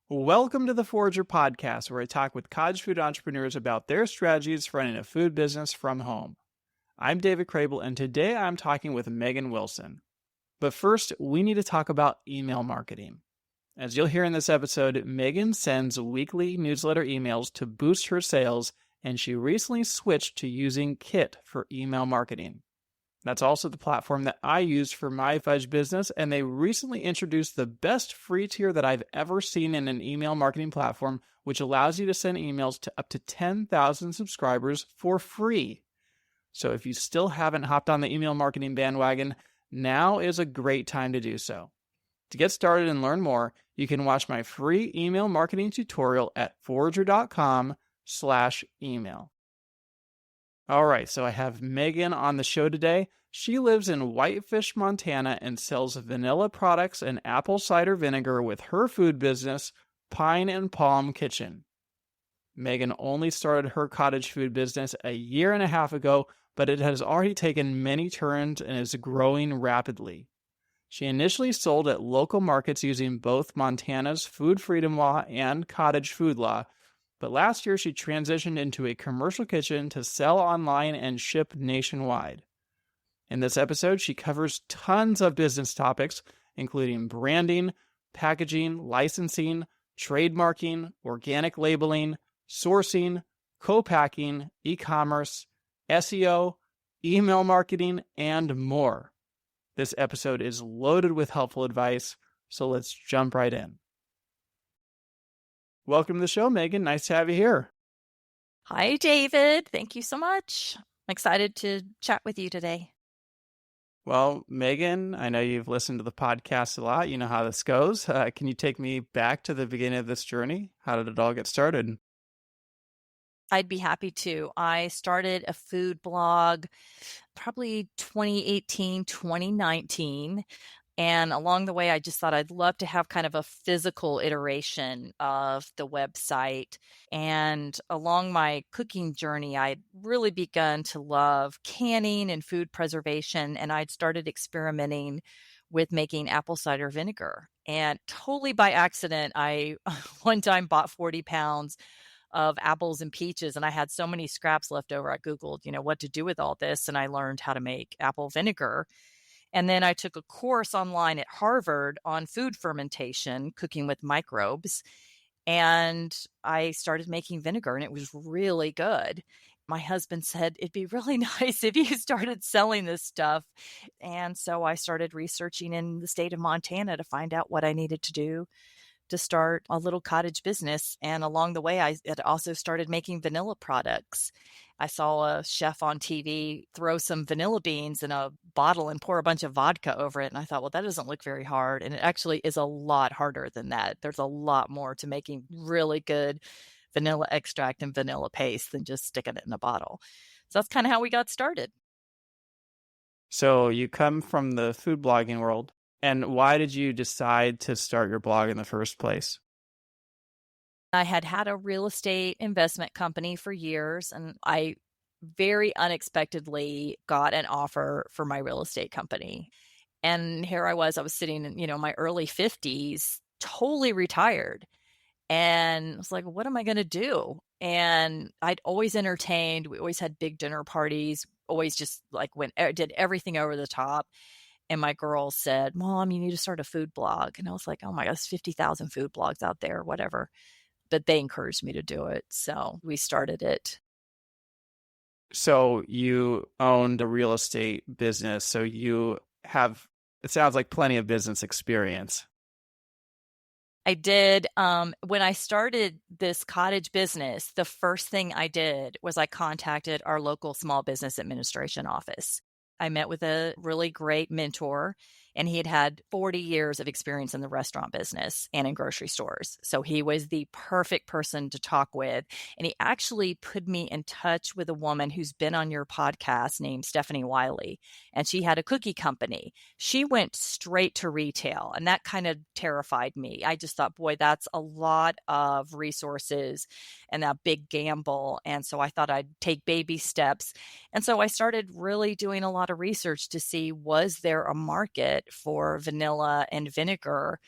Welcome to the Forager Podcast, where I talk with cottage food entrepreneurs about their strategies for running a food business from home. I'm David Crable, and today I'm talking with Meggen Wilson. But first, we need to talk about email marketing. As you'll hear in this episode, Meggen sends weekly newsletter emails to boost her sales, and she recently switched to using Kit for email marketing. That's also the platform that I use for my fudge business, and they recently introduced the best free tier that I've ever seen in an email marketing platform, which allows you to send emails to up to 10,000 subscribers for free. So if you still haven't hopped on the email marketing bandwagon, now is a great time to do so. To get started and learn more, you can watch my free email marketing tutorial at forager.com/email. All right, so I have Meggen on the show today. She lives in Whitefish, Montana, and sells vanilla products and apple cider vinegar with her food business, Pine and Palm Kitchen. Meggen only started her cottage food business a year and a half ago, but it has already taken many turns and is growing rapidly. She initially sold at local markets using both Montana's food freedom law and cottage food law, but last year she transitioned into a commercial kitchen to sell online and ship nationwide. In this episode, she covers tons of business topics, including branding, packaging, licensing, trademarking, organic labeling, sourcing, co-packing, e-commerce, SEO, email marketing, and more. This episode is loaded with helpful advice, so let's jump right in. Welcome to the show, Meggen. Nice to have you here. Hi, David. Thank you so much. I'm excited to chat with you today. Well, Meggen, I know you've listened to the podcast a lot. You know how this goes. Can you take me back to the beginning of this journey? How did it all get started? I'd be happy to. I started a food blog probably 2018, 2019. And along the way, I just thought I'd love to have kind of a physical iteration of the website. And along my cooking journey, I'd really begun to love canning and food preservation. And I'd started experimenting with making apple cider vinegar. And totally by accident, I one time bought 40 pounds of apples and peaches, and I had so many scraps left over. I Googled, what to do with all this. And I learned how to make apple vinegar. And then I took a course online at Harvard on food fermentation, cooking with microbes. And I started making vinegar, and it was really good. My husband said it'd be really nice if you started selling this stuff. And so I started researching in the state of Montana to find out what I needed to do to start a little cottage business. And along the way, I had also started making vanilla products. I saw a chef on TV throw some vanilla beans in a bottle and pour a bunch of vodka over it. And I thought, well, that doesn't look very hard. And it actually is a lot harder than that. There's a lot more to making really good vanilla extract and vanilla paste than just sticking it in a bottle. So that's kind of how we got started. So you come from the food blogging world. And why did you decide to start your blog in the first place? I had had a real estate investment company for years, and I very unexpectedly got an offer for my real estate company. And here I was sitting in, my early 50s, totally retired. And I was like, what am I going to do? And I'd always entertained. We always had big dinner parties, always just did everything over the top. And my girl said, Mom, you need to start a food blog. And I was like, oh my gosh, 50,000 food blogs out there, whatever. But they encouraged me to do it. So we started it. So you owned a real estate business. So you have, it sounds like, plenty of business experience. I did. When I started this cottage business, the first thing I did was I contacted our local small business administration office. I met with a really great mentor, and he had had 40 years of experience in the restaurant business and in grocery stores. So he was the perfect person to talk with. And he actually put me in touch with a woman who's been on your podcast named Stephanie Wiley. And she had a cookie company. She went straight to retail, and that kind of terrified me. I just thought, boy, that's a lot of resources and that big gamble. And so I thought I'd take baby steps. And so I started really doing a lot of research to see, was there a market for vanilla and vinegar?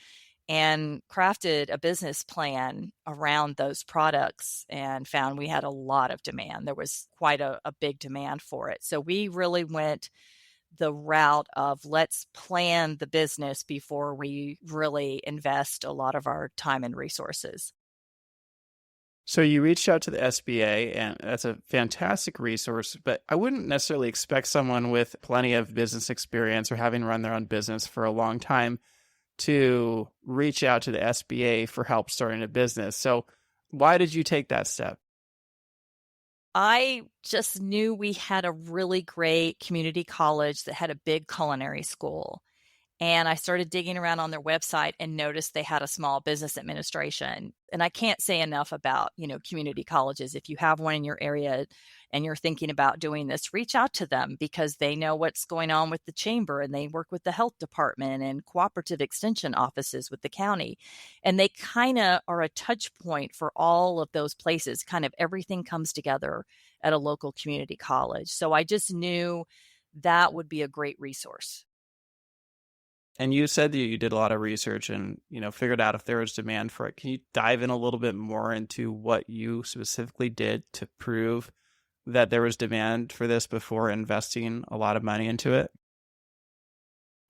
and crafted a business plan around those products and found we had a lot of demand. There was quite a big demand for it. So we really went the route of let's plan the business before we really invest a lot of our time and resources. So you reached out to the SBA, and that's a fantastic resource, but I wouldn't necessarily expect someone with plenty of business experience or having run their own business for a long time to reach out to the SBA for help starting a business. So why did you take that step? I just knew we had a really great community college that had a big culinary school. And I started digging around on their website and noticed they had a small business administration. And I can't say enough about, community colleges. If you have one in your area and you're thinking about doing this, reach out to them because they know what's going on with the chamber and they work with the health department and cooperative extension offices with the county. And they kind of are a touch point for all of those places. Kind of everything comes together at a local community college. So I just knew that would be a great resource. And you said that you did a lot of research and, figured out if there was demand for it. Can you dive in a little bit more into what you specifically did to prove that there was demand for this before investing a lot of money into it?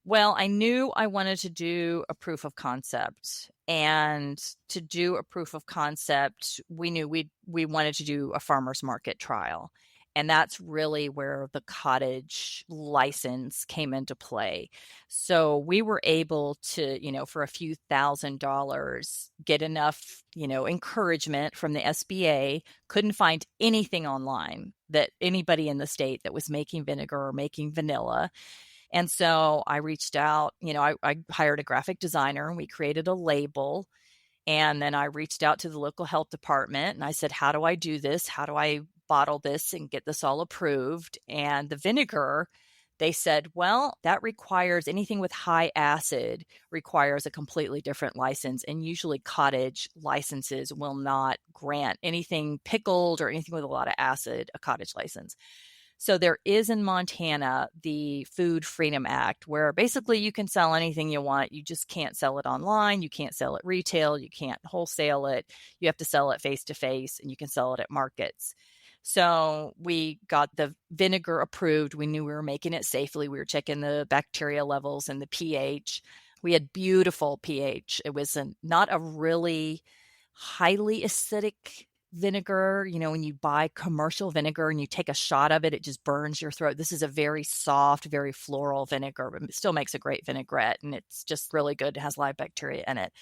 Well, I knew I wanted to do a proof of concept. And to do a proof of concept, we knew we wanted to do a farmer's market trial. And that's really where the cottage license came into play. So we were able to, for a few $1,000s, get enough, encouragement from the SBA. Couldn't find anything online that anybody in the state that was making vinegar or making vanilla. And so I reached out, I hired a graphic designer and we created a label. And then I reached out to the local health department and I said, how do I do this? How do I bottle this and get this all approved? And the vinegar, they said, well, that requires anything with high acid requires a completely different license. And usually cottage licenses will not grant anything pickled or anything with a lot of acid, a cottage license. So there is in Montana the Food Freedom Act, where basically you can sell anything you want. You just can't sell it online. You can't sell it retail. You can't wholesale it. You have to sell it face to face, and you can sell it at markets. So we got the vinegar approved. We knew we were making it safely. We were checking the bacteria levels and the pH. We had beautiful pH. It was not a really highly acidic vinegar. When you buy commercial vinegar and you take a shot of it, it just burns your throat. This is a very soft, very floral vinegar, but it still makes a great vinaigrette. And it's just really good. It has live bacteria in it.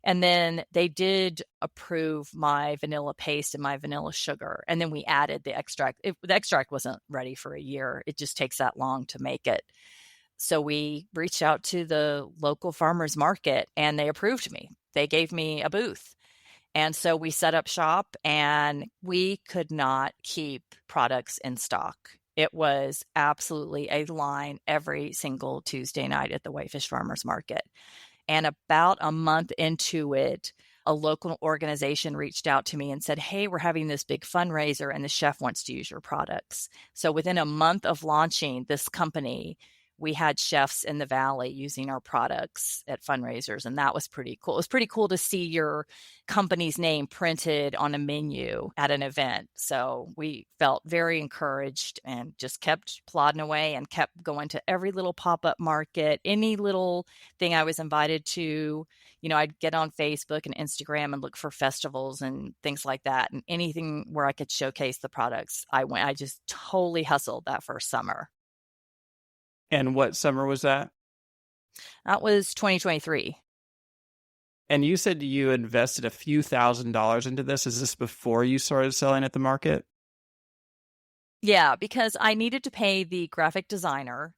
And then they did approve my vanilla paste and my vanilla sugar. And then we added the extract. The extract wasn't ready for a year. It just takes that long to make it. So we reached out to the local farmers market and they approved me. They gave me a booth. And so we set up shop and we could not keep products in stock. It was absolutely a line every single Tuesday night at the Whitefish Farmers Market. And about a month into it, a local organization reached out to me and said, hey, we're having this big fundraiser and the chef wants to use your products. So within a month of launching this company, we had chefs in the valley using our products at fundraisers. And that was pretty cool. It was pretty cool to see your company's name printed on a menu at an event. So we felt very encouraged and just kept plodding away and kept going to every little pop-up market, any little thing I was invited to. I'd get on Facebook and Instagram and look for festivals and things like that. And anything where I could showcase the products, I went. I just totally hustled that first summer. And what summer was that? That was 2023. And you said you invested a few $1,000s into this. Is this before you started selling at the market? Yeah, because I needed to pay the graphic designer.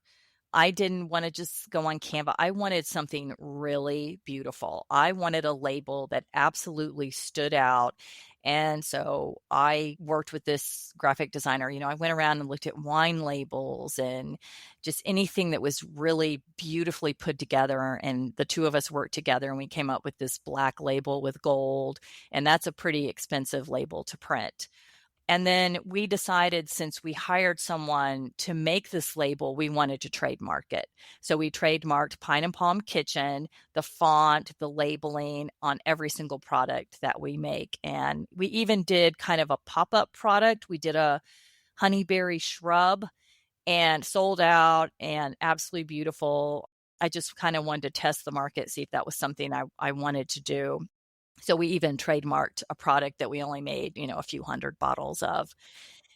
I didn't want to just go on Canva. I wanted something really beautiful. I wanted a label that absolutely stood out. And so I worked with this graphic designer. I went around and looked at wine labels and just anything that was really beautifully put together. And the two of us worked together and we came up with this black label with gold. And that's a pretty expensive label to print. And then we decided, since we hired someone to make this label, we wanted to trademark it. So we trademarked Pine and Palm Kitchen, the font, the labeling on every single product that we make. And we even did kind of a pop-up product. We did a honeyberry shrub and sold out and absolutely beautiful. I just kind of wanted to test the market, see if that was something I wanted to do. So we even trademarked a product that we only made, a few hundred bottles of.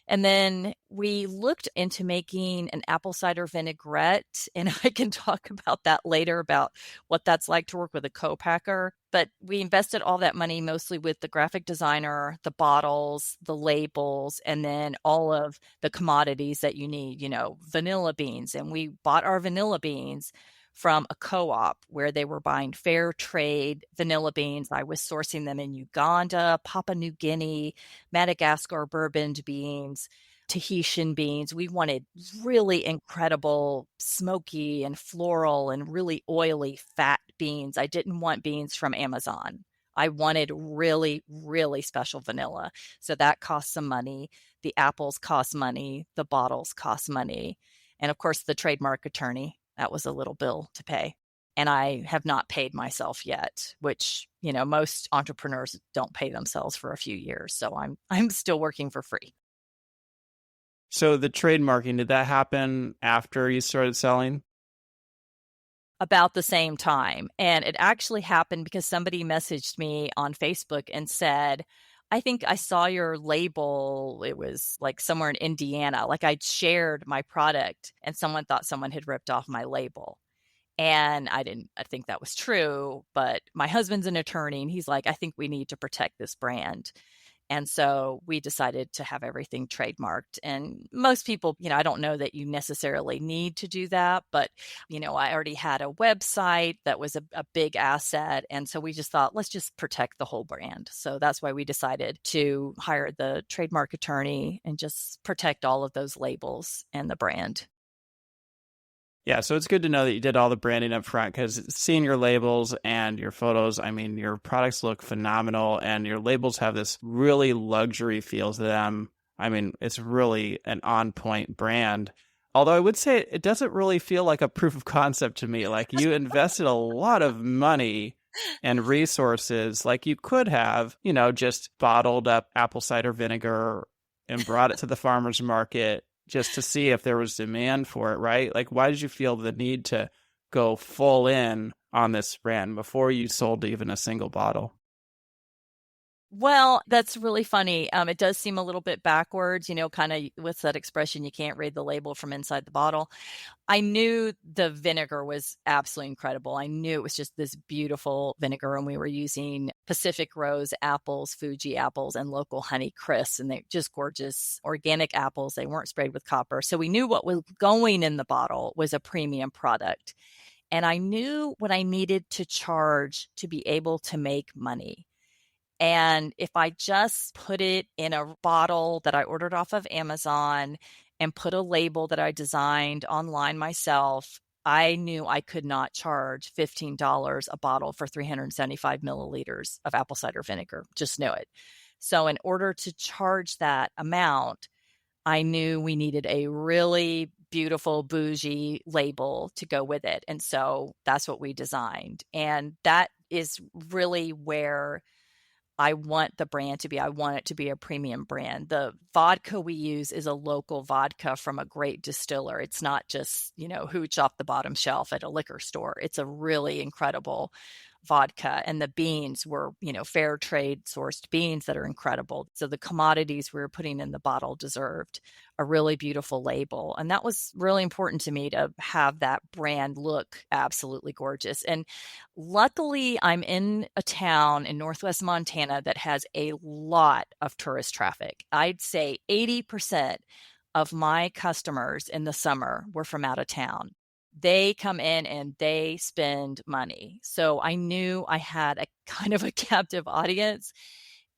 And then we looked into making an apple cider vinaigrette, and I can talk about that later, about what that's like to work with a co-packer. But we invested all that money mostly with the graphic designer, the bottles, the labels, and then all of the commodities that you need, vanilla beans. And we bought our vanilla beans from a co-op where they were buying fair trade vanilla beans. I was sourcing them in Uganda, Papua New Guinea, Madagascar bourbon beans, Tahitian beans. We wanted really incredible, smoky and floral and really oily, fat beans. I didn't want beans from Amazon. I wanted really, really special vanilla. So that cost some money. The apples cost money. The bottles cost money. And of course, the trademark attorney, that was a little bill to pay. And I have not paid myself yet, which, most entrepreneurs don't pay themselves for a few years. So I'm still working for free. So the trademarking, did that happen after you started selling? About the same time. And it actually happened because somebody messaged me on Facebook and said, I think I saw your label. It was like somewhere in Indiana. Like I'd shared my product and someone thought someone had ripped off my label. And I think that was true. But my husband's an attorney and he's like, I think we need to protect this brand. And so we decided to have everything trademarked. And most people, I don't know that you necessarily need to do that, but, I already had a website that was a big asset. And so we just thought, let's just protect the whole brand. So that's why we decided to hire the trademark attorney and just protect all of those labels and the brand. Yeah, so it's good to know that you did all the branding up front, because seeing your labels and your photos, I mean, your products look phenomenal and your labels have this really luxury feel to them. I mean, it's really an on-point brand. Although I would say it doesn't really feel like a proof of concept to me. Like you invested a lot of money and resources. Like you could have, just bottled up apple cider vinegar and brought it to the farmer's market just to see if there was demand for it, right? Like, why did you feel the need to go full in on this brand before you sold even a single bottle? Well, that's really funny. It does seem a little bit backwards, kind of what's that expression? You can't read the label from inside the bottle. I knew the vinegar was absolutely incredible. I knew it was just this beautiful vinegar, and we were using Pacific Rose apples, Fuji apples, and local honey crisp, and they're just gorgeous organic apples. They weren't sprayed with copper. So we knew what was going in the bottle was a premium product. And I knew what I needed to charge to be able to make money. And if I just put it in a bottle that I ordered off of Amazon and put a label that I designed online myself, I knew I could not charge $15 a bottle for 375 milliliters of apple cider vinegar. Just knew it. So in order to charge that amount, I knew we needed a really beautiful bougie label to go with it. And so that's what we designed. And that is really where I want the brand to be. I want it to be a premium brand. The vodka we use is a local vodka from a great distiller. It's not just, hooch off the bottom shelf at a liquor store. It's a really incredible vodka. And the beans were, fair trade sourced beans that are incredible. So the commodities we were putting in the bottle deserved a really beautiful label. And that was really important to me, to have that brand look absolutely gorgeous. And luckily, I'm in a town in Northwest Montana that has a lot of tourist traffic. I'd say 80% of my customers in the summer were from out of town. They come in and they spend money. So I knew I had a kind of a captive audience.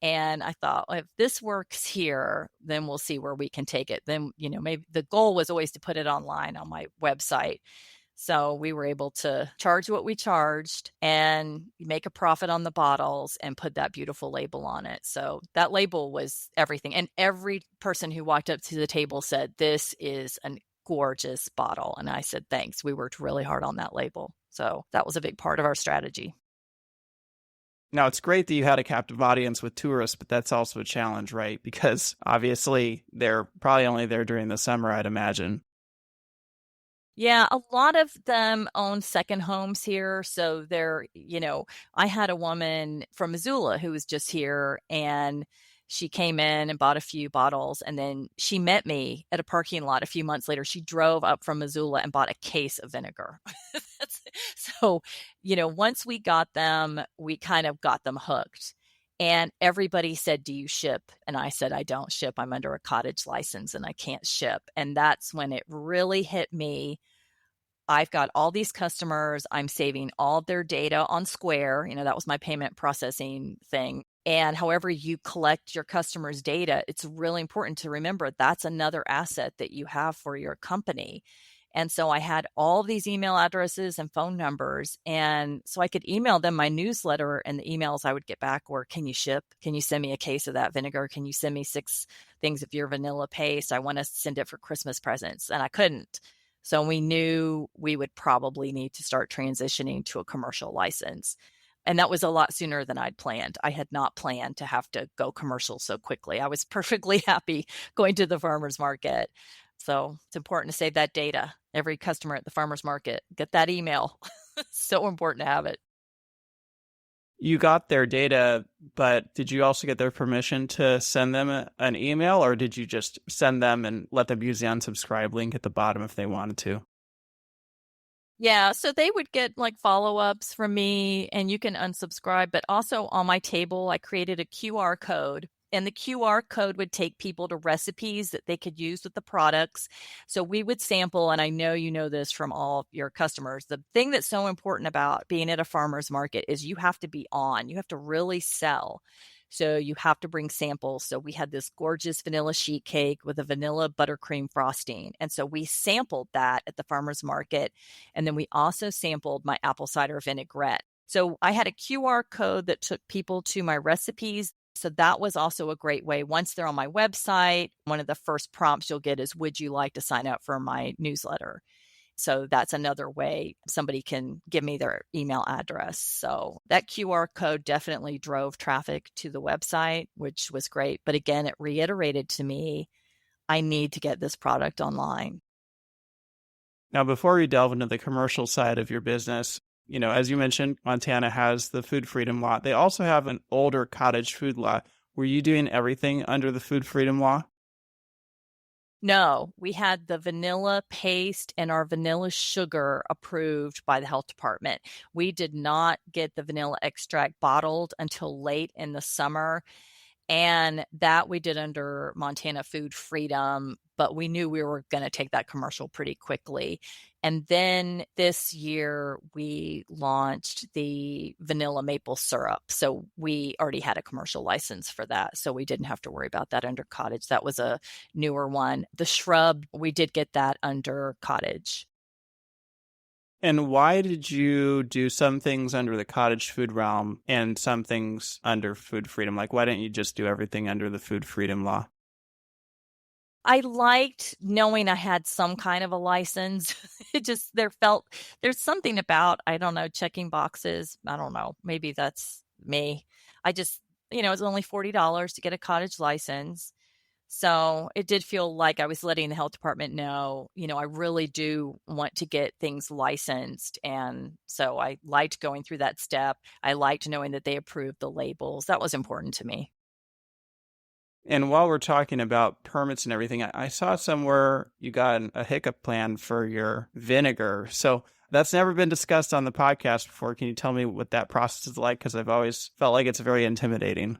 And I thought, well, if this works here, then we'll see where we can take it. Then, maybe the goal was always to put it online on my website. So we were able to charge what we charged and make a profit on the bottles and put that beautiful label on it. So that label was everything. And every person who walked up to the table said, "This is a gorgeous bottle." And I said, "Thanks. We worked really hard on that label." So that was a big part of our strategy. Now, it's great that you had a captive audience with tourists, but that's also a challenge, right? Because obviously they're probably only there during the summer, I'd imagine. Yeah, a lot of them own second homes here. So I had a woman from Missoula who was just here and she came in and bought a few bottles. And then she met me at a parking lot a few months later. She drove up from Missoula and bought a case of vinegar. So, once we got them, we kind of got them hooked. And everybody said, "Do you ship?" And I said, "I don't ship. I'm under a cottage license and I can't ship." And that's when it really hit me. I've got all these customers. I'm saving all their data on Square. That was my payment processing thing. And however you collect your customers' data, it's really important to remember that's another asset that you have for your company. And so I had all these email addresses and phone numbers. And so I could email them my newsletter, and the emails I would get back were, "Can you ship? Can you send me a case of that vinegar? Can you send me 6 things of your vanilla paste? I want to send it for Christmas presents." And I couldn't. So we knew we would probably need to start transitioning to a commercial license. And that was a lot sooner than I'd planned. I had not planned to have to go commercial so quickly. I was perfectly happy going to the farmer's market. So it's important to save that data. Every customer at the farmer's market, get that email. So important to have it. You got their data, but did you also get their permission to send them an email, or did you just send them and let them use the unsubscribe link at the bottom if they wanted to? Yeah, so they would get like follow-ups from me and you can unsubscribe, but also on my table, I created a QR code. And the QR code would take people to recipes that they could use with the products. So we would sample, and I know you know this from all your customers. The thing that's so important about being at a farmer's market is you have to be on. You have to really sell. So you have to bring samples. So we had this gorgeous vanilla sheet cake with a vanilla buttercream frosting. And so we sampled that at the farmer's market. And then we also sampled my apple cider vinaigrette. So I had a QR code that took people to my recipes. So that was also a great way. Once they're on my website, one of the first prompts you'll get is, "Would you like to sign up for my newsletter?" So that's another way somebody can give me their email address. So that QR code definitely drove traffic to the website, which was great. But again, it reiterated to me, I need to get this product online. Now, before we delve into the commercial side of your business, as you mentioned, Montana has the food freedom law. They also have an older cottage food law. Were you doing everything under the food freedom law? No, we had the vanilla paste and our vanilla sugar approved by the health department. We did not get the vanilla extract bottled until late in the summer. And that we did under Montana Food Freedom, but we knew we were going to take that commercial pretty quickly. And then this year we launched the vanilla maple syrup. So we already had a commercial license for that. So we didn't have to worry about that under cottage. That was a newer one. The shrub, we did get that under cottage. And why did you do some things under the cottage food realm and some things under food freedom? Like, why didn't you just do everything under the food freedom law? I liked knowing I had some kind of a license. There's something about, I don't know, checking boxes. I don't know. Maybe that's me. I just, it's only $40 to get a cottage license. So it did feel like I was letting the health department know, I really do want to get things licensed. And so I liked going through that step. I liked knowing that they approved the labels. That was important to me. And while we're talking about permits and everything, I saw somewhere you got a HACCP plan for your vinegar. So that's never been discussed on the podcast before. Can you tell me what that process is like? Because I've always felt like it's very intimidating.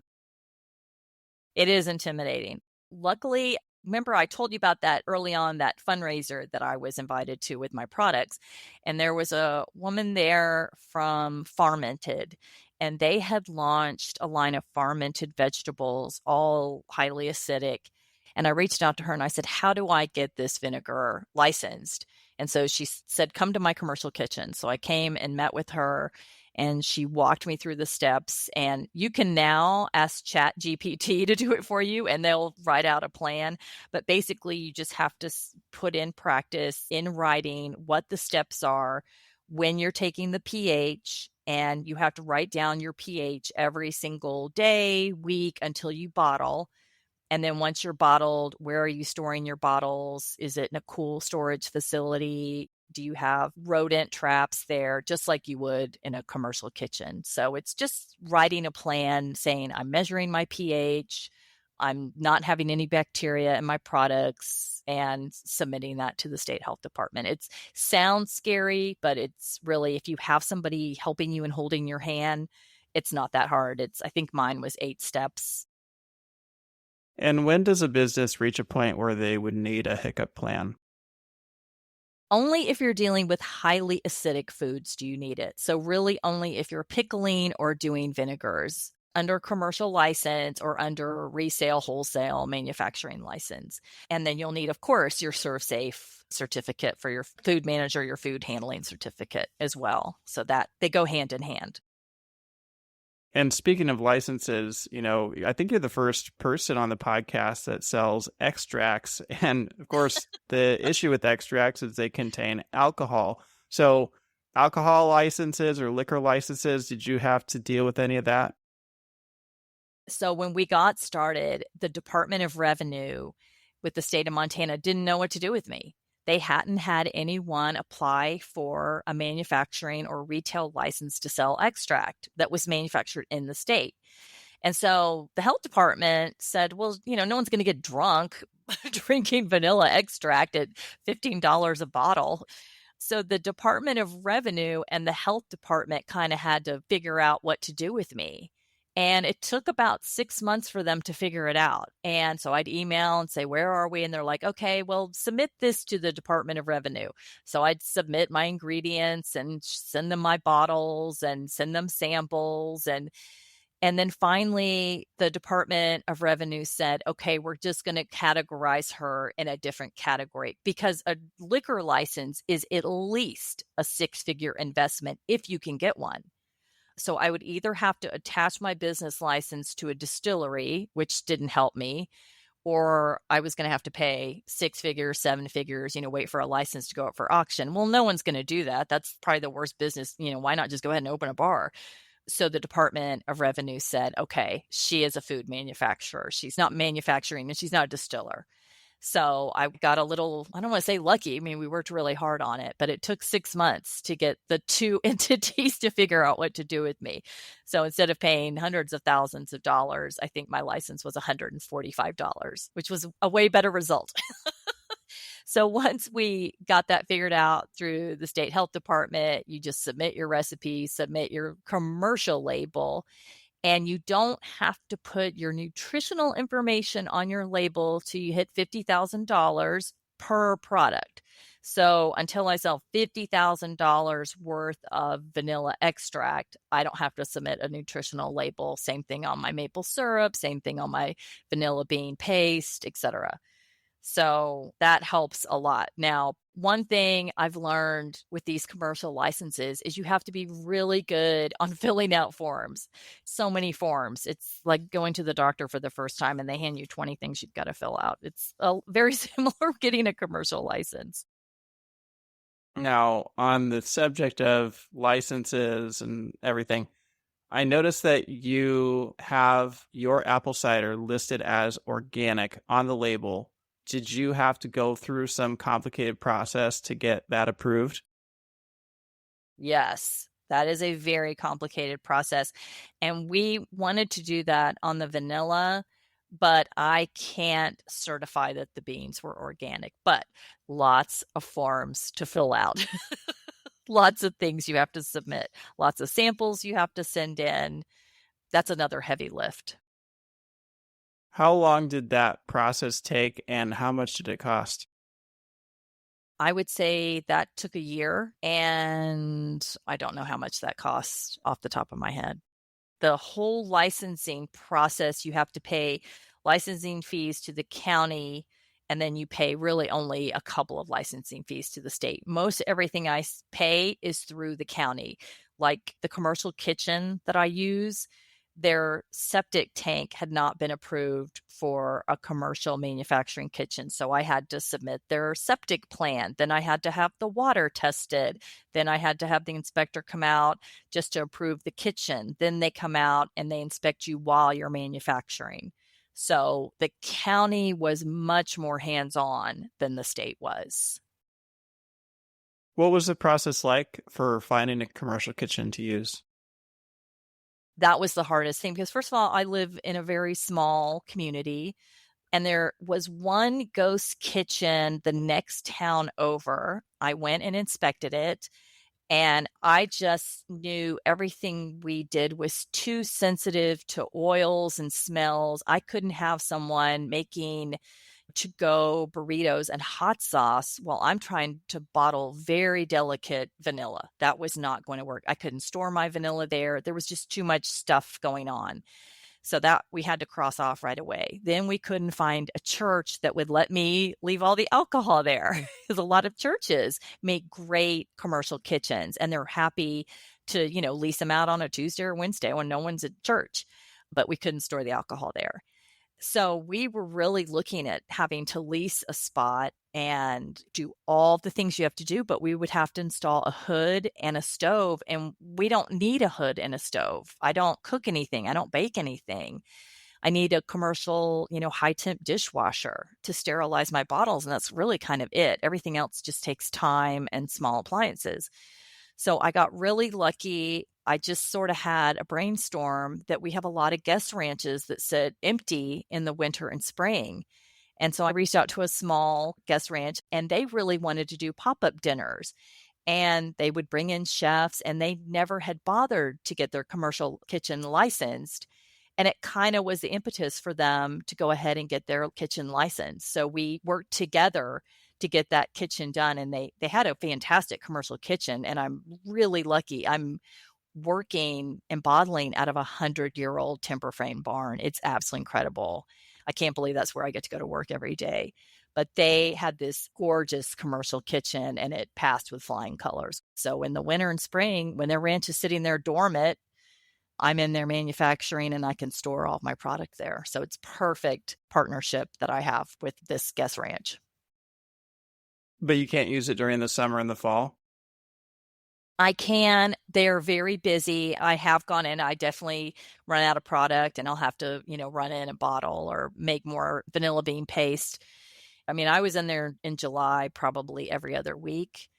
It is intimidating. Luckily, remember I told you about that early on, that fundraiser that I was invited to with my products. And there was a woman there from Farmented, and they had launched a line of fermented vegetables, all highly acidic. And I reached out to her and I said, "How do I get this vinegar licensed?" And so she said, come to my commercial kitchen. So I came and met with her, and she walked me through the steps. And you can now ask Chat GPT to do it for you, and they'll write out a plan. But basically, you just have to put in practice in writing what the steps are when you're taking the pH, and you have to write down your pH every single day, week until you bottle. And then once you're bottled, where are you storing your bottles? Is it in a cool storage facility? Do you have rodent traps there, just like you would in a commercial kitchen? So it's just writing a plan saying, I'm measuring my pH, I'm not having any bacteria in my products, and submitting that to the state health department. It sounds scary, but it's really, if you have somebody helping you and holding your hand, it's not that hard. I think mine was 8 steps. And when does a business reach a point where they would need a HACCP plan? Only if you're dealing with highly acidic foods do you need it. So really only if you're pickling or doing vinegars under commercial license or under resale, wholesale, manufacturing license. And then you'll need, of course, your ServSafe certificate for your food manager, your food handling certificate as well. So that they go hand in hand. And speaking of licenses, I think you're the first person on the podcast that sells extracts. And of course, the issue with extracts is they contain alcohol. So alcohol licenses or liquor licenses, did you have to deal with any of that? So when we got started, the Department of Revenue with the state of Montana didn't know what to do with me. They hadn't had anyone apply for a manufacturing or retail license to sell extract that was manufactured in the state. And so the health department said, well, no one's going to get drunk drinking vanilla extract at $15 a bottle. So the Department of Revenue and the health department kind of had to figure out what to do with me. And it took about 6 months for them to figure it out. And so I'd email and say, where are we? And they're like, okay, well, submit this to the Department of Revenue. So I'd submit my ingredients and send them my bottles and send them samples. And then finally, the Department of Revenue said, okay, we're just going to categorize her in a different category, because a liquor license is at least a 6-figure investment if you can get one. So I would either have to attach my business license to a distillery, which didn't help me, or I was going to have to pay 6 figures, 7 figures, wait for a license to go up for auction. Well, no one's going to do that. That's probably the worst business. Why not just go ahead and open a bar? So the Department of Revenue said, okay, she is a food manufacturer. She's not manufacturing and she's not a distiller. So I got a little, I don't want to say lucky. I mean, we worked really hard on it, but it took 6 months to get the two entities to figure out what to do with me. So instead of paying hundreds of thousands of dollars, I think my license was $145, which was a way better result. So once we got that figured out through the state health department, you just submit your recipe, submit your commercial label, and you don't have to put your nutritional information on your label till you hit $50,000 per product. So until I sell $50,000 worth of vanilla extract, I don't have to submit a nutritional label. Same thing on my maple syrup, same thing on my vanilla bean paste, etc. So that helps a lot. Now, one thing I've learned with these commercial licenses is you have to be really good on filling out forms. So many forms. It's like going to the doctor for the first time and they hand you 20 things you've got to fill out. It's very similar getting a commercial license. Now, on the subject of licenses and everything, I noticed that you have your apple cider listed as organic on the label. Did you have to go through some complicated process to get that approved? Yes, that is a very complicated process. And we wanted to do that on the vanilla, but I can't certify that the beans were organic. But lots of forms to fill out. Lots of things you have to submit. Lots of samples you have to send in. That's another heavy lift. How long did that process take and how much did it cost? I would say that took a year, and I don't know how much that costs off the top of my head. The whole licensing process, you have to pay licensing fees to the county And then you pay really only a couple of licensing fees to the state. Most everything I pay is through the county. Like the commercial kitchen that I use, their septic tank had not been approved for a commercial manufacturing kitchen. So I had to submit their septic plan. Then I had to have the water tested. Then I had to have the inspector come out just to approve the kitchen. Then they come out and they inspect you while you're manufacturing. So the county was much more hands-on than the state was. What was the process like for finding a commercial kitchen to use? That was the hardest thing because, first of all, I live in a very small community, and there was one ghost kitchen the next town over. I went and inspected it, and I just knew everything we did was too sensitive to oils and smells. I couldn't have someone making to go burritos and hot sauce while I'm trying to bottle very delicate vanilla. That was not going to work. I couldn't store my vanilla there. There was just too much stuff going on. So that we had to cross off right away. Then we couldn't find a church that would let me leave all the alcohol there because a lot of churches make great commercial kitchens and they're happy to, lease them out on a Tuesday or Wednesday when no one's at church, but we couldn't store the alcohol there. So we were really looking at having to lease a spot and do all the things you have to do, but we would have to install a hood and a stove. And we don't need a hood and a stove. I don't cook anything. I don't bake anything. I need a commercial, high temp dishwasher to sterilize my bottles. And that's really kind of it. Everything else just takes time and small appliances. So I got really lucky. I just sort of had a brainstorm that we have a lot of guest ranches that sit empty in the winter and spring. And so I reached out to a small guest ranch and they really wanted to do pop-up dinners. And they would bring in chefs and they never had bothered to get their commercial kitchen licensed. And it kind of was the impetus for them to go ahead and get their kitchen license. So we worked together to get that kitchen done. And they had a fantastic commercial kitchen. And I'm really lucky. I'm working and bottling out of a 100-year-old timber frame barn. It's absolutely incredible. I can't believe that's where I get to go to work every day. But they had this gorgeous commercial kitchen and it passed with flying colors. So in the winter and spring, when their ranch is sitting there dormant, I'm in there manufacturing and I can store all of my product there. So it's perfect partnership that I have with this guest ranch. But you can't use it during the summer and the fall? I can. They're very busy. I have gone in. I definitely run out of product and I'll have to, run in a bottle or make more vanilla bean paste. I mean, I was in there in July probably every other week.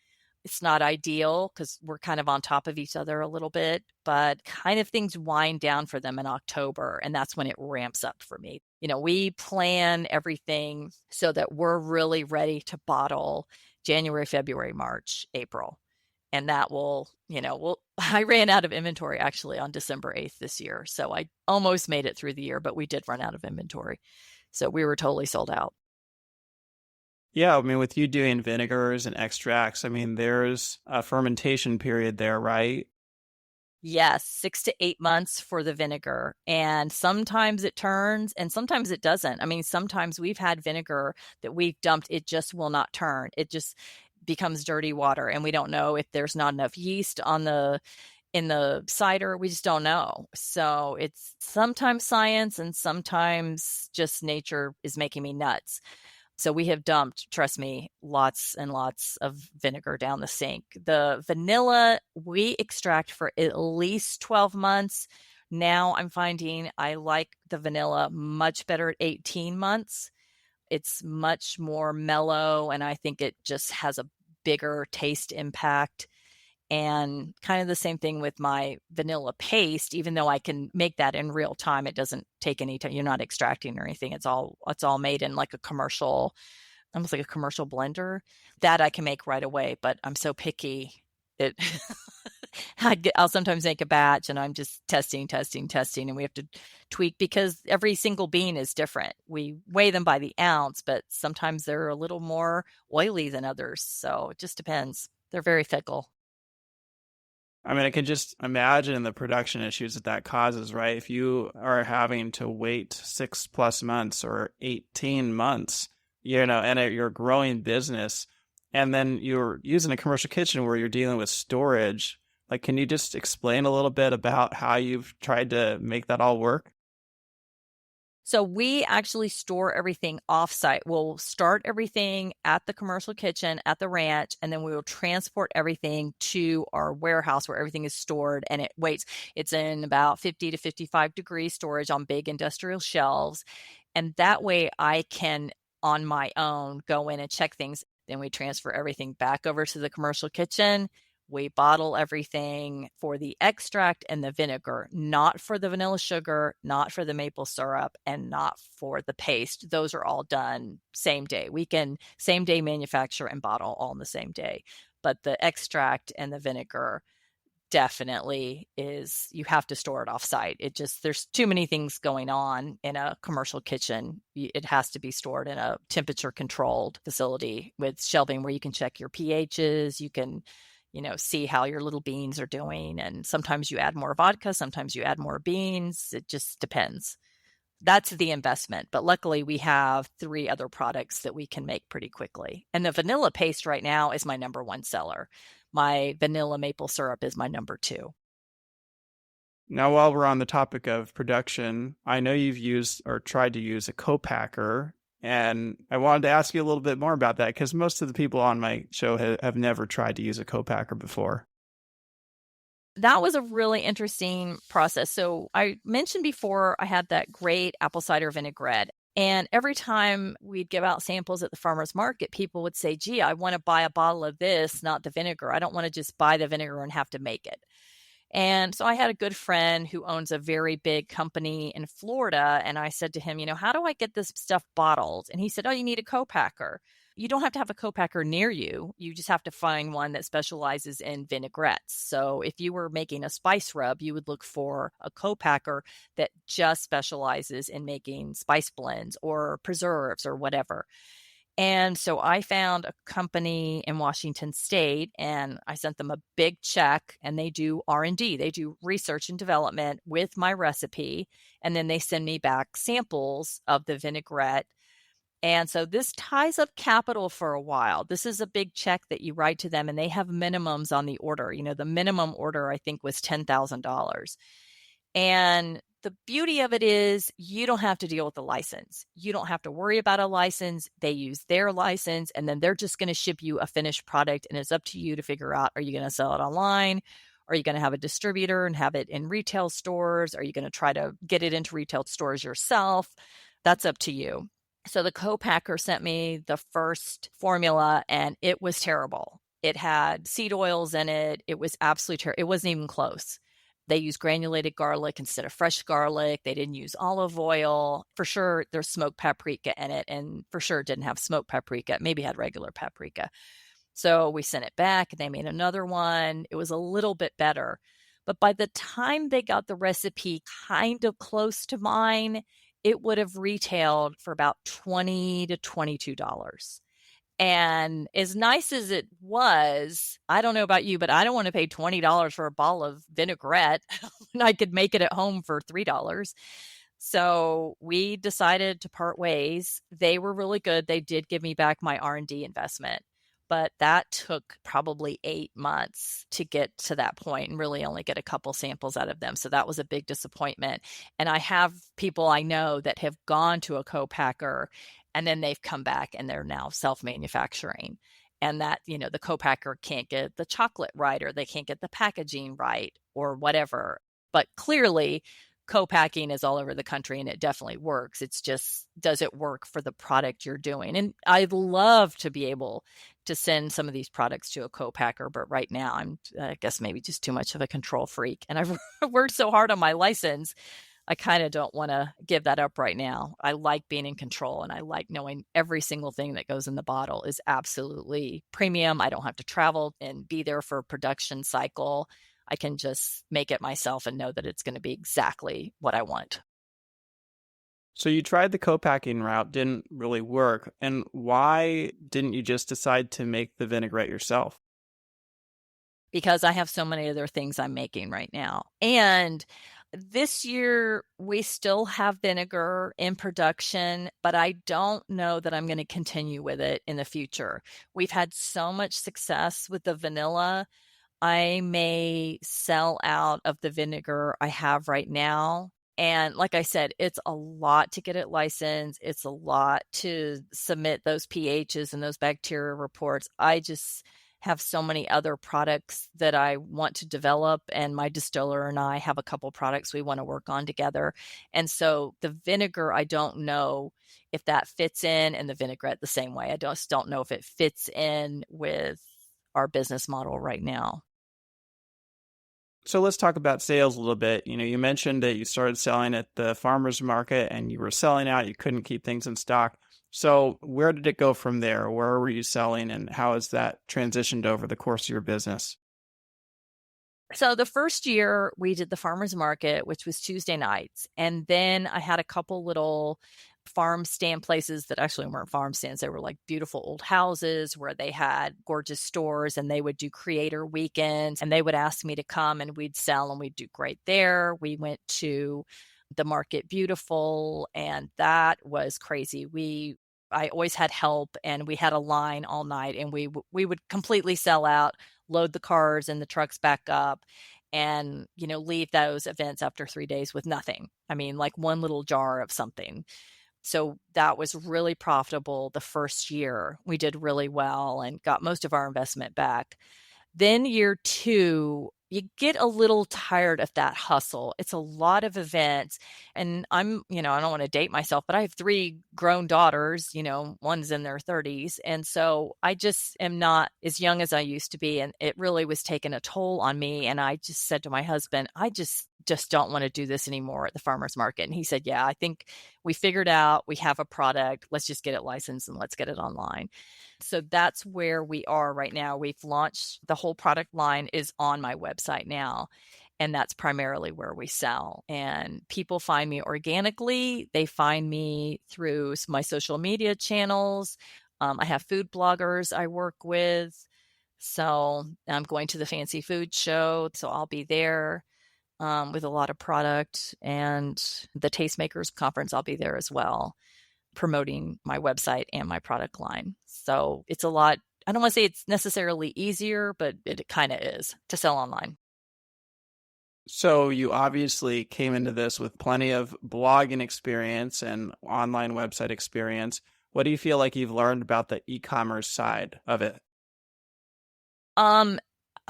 It's not ideal because we're kind of on top of each other a little bit, but kind of things wind down for them in October. And that's when it ramps up for me. We plan everything so that we're really ready to bottle January, February, March, April. And that will, I ran out of inventory actually on December 8th this year. So I almost made it through the year, but we did run out of inventory. So we were totally sold out. Yeah, I mean, with you doing vinegars and extracts, I mean, there's a fermentation period there, right? Yes, 6 to 8 months for the vinegar. And sometimes it turns and sometimes it doesn't. I mean, sometimes we've had vinegar that we've dumped, it just will not turn. It just becomes dirty water and we don't know if there's not enough yeast in the cider. We just don't know. So it's sometimes science and sometimes just nature is making me nuts. So we have dumped, trust me, lots and lots of vinegar down the sink. The vanilla we extract for at least 12 months. Now I'm finding I like the vanilla much better at 18 months. It's much more mellow and I think it just has a bigger taste impact. And kind of the same thing with my vanilla paste, even though I can make that in real time, it doesn't take any time. You're not extracting or anything. It's all made in like a commercial, almost like a commercial blender that I can make right away. But I'm so picky. I'll sometimes make a batch and I'm just testing. And we have to tweak because every single bean is different. We weigh them by the ounce, but sometimes they're a little more oily than others. So it just depends. They're very fickle. I mean, I can just imagine the production issues that causes, right? If you are having to wait 6+ months or 18 months, and you're a growing business, and then you're using a commercial kitchen where you're dealing with storage. Like, can you just explain a little bit about how you've tried to make that all work? So we actually store everything offsite. We'll start everything at the commercial kitchen at the ranch, and then we will transport everything to our warehouse where everything is stored and it waits. It's in about 50 to 55 degree storage on big industrial shelves. And that way I can, on my own, go in and check things. Then we transfer everything back over to the commercial kitchen. We bottle everything for the extract and the vinegar, not for the vanilla sugar, not for the maple syrup, and not for the paste. Those are all done same day. We can same day manufacture and bottle all in the same day. But the extract and the vinegar definitely is, you have to store it off site. There's too many things going on in a commercial kitchen. It has to be stored in a temperature controlled facility with shelving where you can check your pHs. You can see how your little beans are doing. And sometimes you add more vodka, sometimes you add more beans. It just depends. That's the investment. But luckily, we have 3 other products that we can make pretty quickly. And the vanilla paste right now is my number 1 seller. My vanilla maple syrup is my number 2. Now, while we're on the topic of production, I know you've used or tried to use a co-packer, and I wanted to ask you a little bit more about that because most of the people on my show have never tried to use a co-packer before. That was a really interesting process. So I mentioned before I had that great apple cider vinaigrette. And every time we'd give out samples at the farmer's market, people would say, gee, I want to buy a bottle of this, not the vinegar. I don't want to just buy the vinegar and have to make it. And so I had a good friend who owns a very big company in Florida. And I said to him, how do I get this stuff bottled? And he said, oh, you need a co-packer. You don't have to have a co-packer near you. You just have to find one that specializes in vinaigrettes. So if you were making a spice rub, you would look for a co-packer that just specializes in making spice blends or preserves or whatever. And so I found a company in Washington State and I sent them a big check, and they do R&D. They do research and development with my recipe. And then they send me back samples of the vinaigrette. And so this ties up capital for a while. This is a big check that you write to them, and they have minimums on the order. The minimum order, I think, was $10,000. And the beauty of it is you don't have to deal with the license. You don't have to worry about a license. They use their license, and then they're just going to ship you a finished product. And it's up to you to figure out, are you going to sell it online? Are you going to have a distributor and have it in retail stores? Are you going to try to get it into retail stores yourself? That's up to you. So the co-packer sent me the first formula, and it was terrible. It had seed oils in it. It was absolutely terrible. It wasn't even close. They used granulated garlic instead of fresh garlic. They didn't use olive oil. For sure, there's smoked paprika in it, and for sure it didn't have smoked paprika. Maybe it had regular paprika. So we sent it back, and they made another one. It was a little bit better. But by the time they got the recipe kind of close to mine, it would have retailed for about $20 to $22. And as nice as it was, I don't know about you, but I don't want to pay $20 for a bottle of vinaigrette when I could make it at home for $3. So we decided to part ways. They were really good. They did give me back my R&D investment, but that took probably 8 months to get to that point and really only get a couple samples out of them. So that was a big disappointment. And I have people I know that have gone to a co-packer and then they've come back and they're now self-manufacturing. And that, the co-packer can't get the chocolate right, or they can't get the packaging right, or whatever. But clearly, co-packing is all over the country and it definitely works. It's just, does it work for the product you're doing? And I'd love to be able to send some of these products to a co-packer, but right now I guess maybe just too much of a control freak. And I've worked so hard on my license, I kind of don't want to give that up right now. I like being in control, and I like knowing every single thing that goes in the bottle is absolutely premium. I don't have to travel and be there for a production cycle. I can just make it myself and know that it's going to be exactly what I want. So you tried the co-packing route, didn't really work. And why didn't you just decide to make the vinaigrette yourself? Because I have so many other things I'm making right now. And This year, we still have vinegar in production, but I don't know that I'm going to continue with it in the future. We've had so much success with the vanilla. I may sell out of the vinegar I have right now. And like I said, it's a lot to get it licensed. It's a lot to submit those pHs and those bacteria reports. I just have so many other products that I want to develop, and my distiller and I have a couple products we want to work on together. And so the vinegar, I don't know if that fits in, and the vinaigrette the same way. I just don't know if it fits in with our business model right now. So let's talk about sales a little bit. You mentioned that you started selling at the farmer's market and you were selling out, you couldn't keep things in stock. So where did it go from there? Where were you selling and how has that transitioned over the course of your business? So the first year we did the farmers market, which was Tuesday nights. And then I had a couple little farm stand places that actually weren't farm stands. They were like beautiful old houses where they had gorgeous stores, and they would do creator weekends, and they would ask me to come and we'd sell and we'd do great there. We went to the Market Beautiful, and that was crazy. I always had help, and we had a line all night, and we would completely sell out, load the cars and the trucks back up, and leave those events after 3 days with nothing. I mean, like one little jar of something. So that was really profitable the first year. We did really well and got most of our investment back. Then year two, you get a little tired of that hustle. It's a lot of events. And I don't want to date myself, but I have three grown daughters, one's in their 30s. And so I just am not as young as I used to be. And it really was taking a toll on me. And I just said to my husband, I just don't want to do this anymore at the farmer's market. And he said, yeah, I think we figured out we have a product. Let's just get it licensed and let's get it online. So that's where we are right now. We've launched the whole product line is on my website now. And that's primarily where we sell. And people find me organically. They find me through my social media channels. I have food bloggers I work with. So I'm going to the Fancy Food Show. So I'll be there with a lot of product. And the Tastemakers Conference, I'll be there as well, promoting my website and my product line. So it's a lot. I don't want to say it's necessarily easier, but it kind of is to sell online. So you obviously came into this with plenty of blogging experience and online website experience. What do you feel like you've learned about the e-commerce side of it?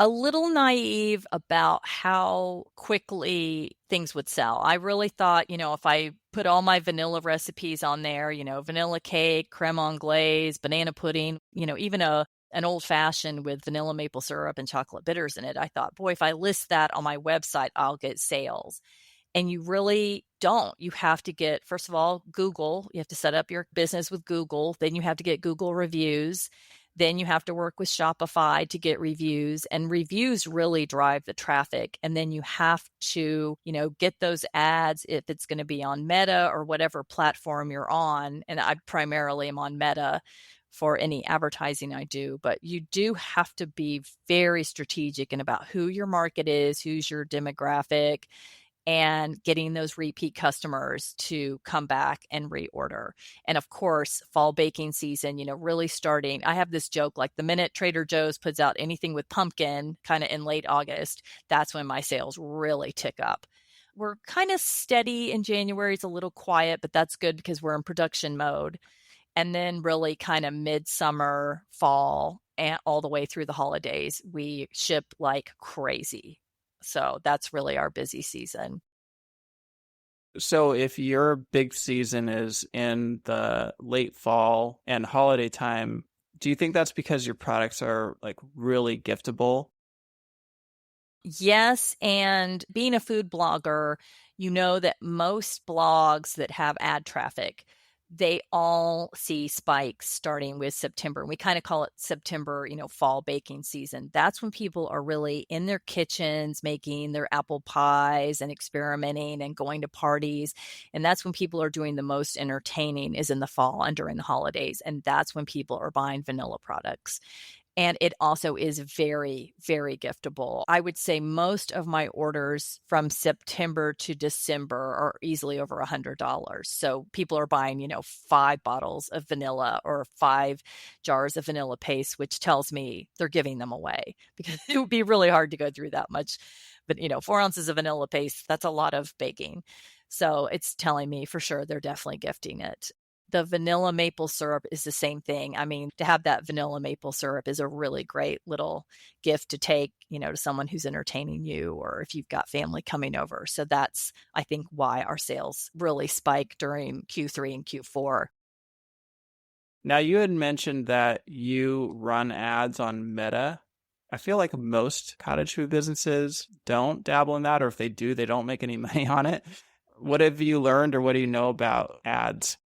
A little naive about how quickly things would sell. I really thought, if I put all my vanilla recipes on there, vanilla cake, creme anglaise, banana pudding, even an old fashioned with vanilla maple syrup and chocolate bitters in it. I thought, boy, if I list that on my website, I'll get sales. And you really don't. You have to get, first of all, Google. You have to set up your business with Google. Then you have to get Google reviews. Then you have to work with Shopify to get reviews, and reviews really drive the traffic. And then you have to, get those ads if it's going to be on Meta or whatever platform you're on. And I primarily am on Meta for any advertising I do, but you do have to be very strategic and about who your market is, who's your demographic, and getting those repeat customers to come back and reorder. And of course, fall baking season, really starting. I have this joke, like the minute Trader Joe's puts out anything with pumpkin kind of in late August, that's when my sales really tick up. We're kind of steady in January. It's a little quiet, but that's good because we're in production mode. And then really kind of midsummer, fall, and all the way through the holidays, we ship like crazy. So that's really our busy season. So if your big season is in the late fall and holiday time, do you think that's because your products are like really giftable? Yes, and being a food blogger, you know that most blogs that have ad traffic, they all see spikes starting with September. We kind of call it September, fall baking season. That's when people are really in their kitchens making their apple pies and experimenting and going to parties. And that's when people are doing the most entertaining, is in the fall and during the holidays. And that's when people are buying vanilla products. And it also is very, very giftable. I would say most of my orders from September to December are easily over $100. So people are buying, 5 bottles of vanilla or 5 jars of vanilla paste, which tells me they're giving them away because it would be really hard to go through that much. But, 4 ounces of vanilla paste, that's a lot of baking. So it's telling me for sure they're definitely gifting it. The vanilla maple syrup is the same thing. I mean, to have that vanilla maple syrup is a really great little gift to take, to someone who's entertaining you or if you've got family coming over. So that's, I think, why our sales really spike during Q3 and Q4. Now, you had mentioned that you run ads on Meta. I feel like most cottage food businesses don't dabble in that, or if they do, they don't make any money on it. What have you learned or what do you know about ads?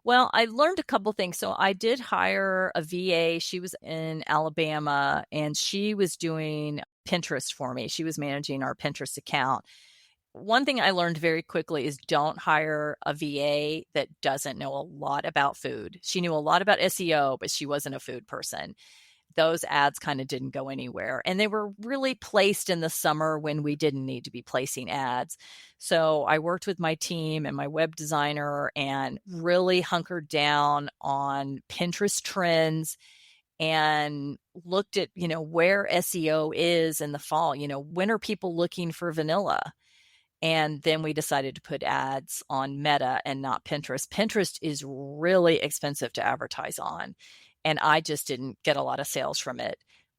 Well, I learned a couple things. So I did hire a VA. She was in Alabama and she was doing Pinterest for me. She was managing our Pinterest account. One thing I learned very quickly is don't hire a VA that doesn't know a lot about food. She knew a lot about SEO, but she wasn't a food person. Those ads kind of didn't go anywhere. And they were really placed in the summer when we didn't need to be placing ads. So I worked with my team and my web designer and really hunkered down on Pinterest trends and looked at, where SEO is in the fall. When are people looking for vanilla? And then we decided to put ads on Meta and not Pinterest. Pinterest is really expensive to advertise on. And I just didn't get a lot of sales from it.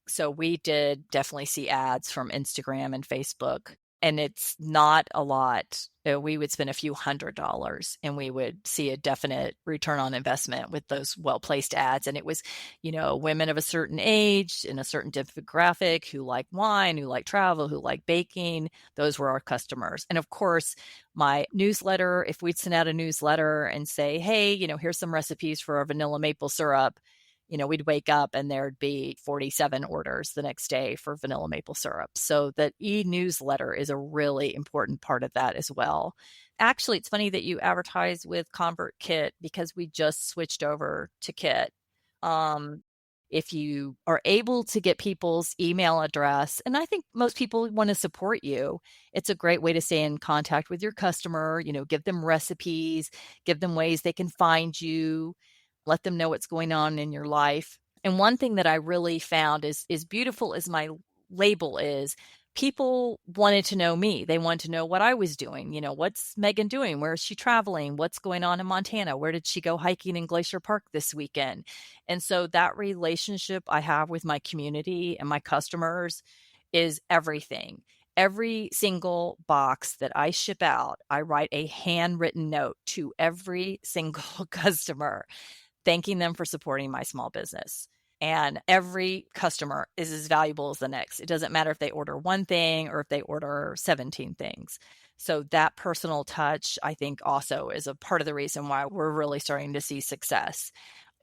So we did definitely see ads from Instagram and Facebook. And it's not a lot. We would spend a few $100s and we would see a definite return on investment with those well-placed ads. And it was, women of a certain age in a certain demographic who like wine, who like travel, who like baking. Those were our customers. And of course, my newsletter, if we'd send out a newsletter and say, hey, here's some recipes for our vanilla maple syrup, we'd wake up and there'd be 47 orders the next day for vanilla maple syrup. So that e-newsletter is a really important part of that as well. Actually, it's funny that you advertise with ConvertKit because we just switched over to Kit. If you are able to get people's email address, and I think most people want to support you, it's a great way to stay in contact with your customer, give them recipes, give them ways they can find you, let them know what's going on in your life. And one thing that I really found is beautiful as my label is, people wanted to know me. They wanted to know what I was doing. What's Meggen doing? Where is she traveling? What's going on in Montana? Where did she go hiking in Glacier Park this weekend? And so that relationship I have with my community and my customers is everything. Every single box that I ship out, I write a handwritten note to every single customer, thanking them for supporting my small business. And every customer is as valuable as the next. It doesn't matter if they order one thing or if they order 17 things. So that personal touch, I think, also is a part of the reason why we're really starting to see success,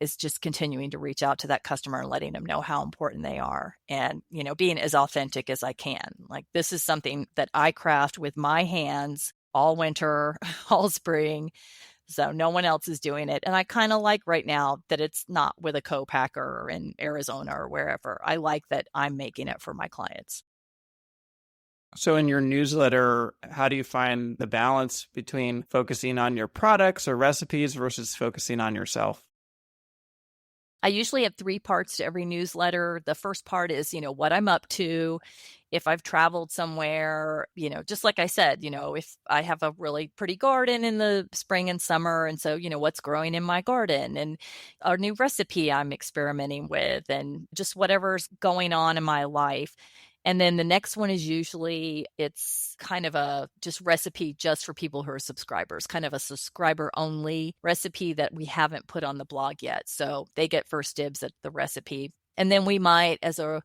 is just continuing to reach out to that customer and letting them know how important they are and, being as authentic as I can. Like, this is something that I craft with my hands all winter, all spring. So no one else is doing it. And I kind of like right now that it's not with a co-packer in Arizona or wherever. I like that I'm making it for my clients. So in your newsletter, how do you find the balance between focusing on your products or recipes versus focusing on yourself? I usually have 3 parts to every newsletter. The first part is, what I'm up to. If I've traveled somewhere, just like I said, if I have a really pretty garden in the spring and summer. And so, what's growing in my garden and a new recipe I'm experimenting with and just whatever's going on in my life. And then the next one is usually it's kind of a just recipe just for people who are subscribers, kind of a subscriber only recipe that we haven't put on the blog yet. So they get first dibs at the recipe. And then we might, as a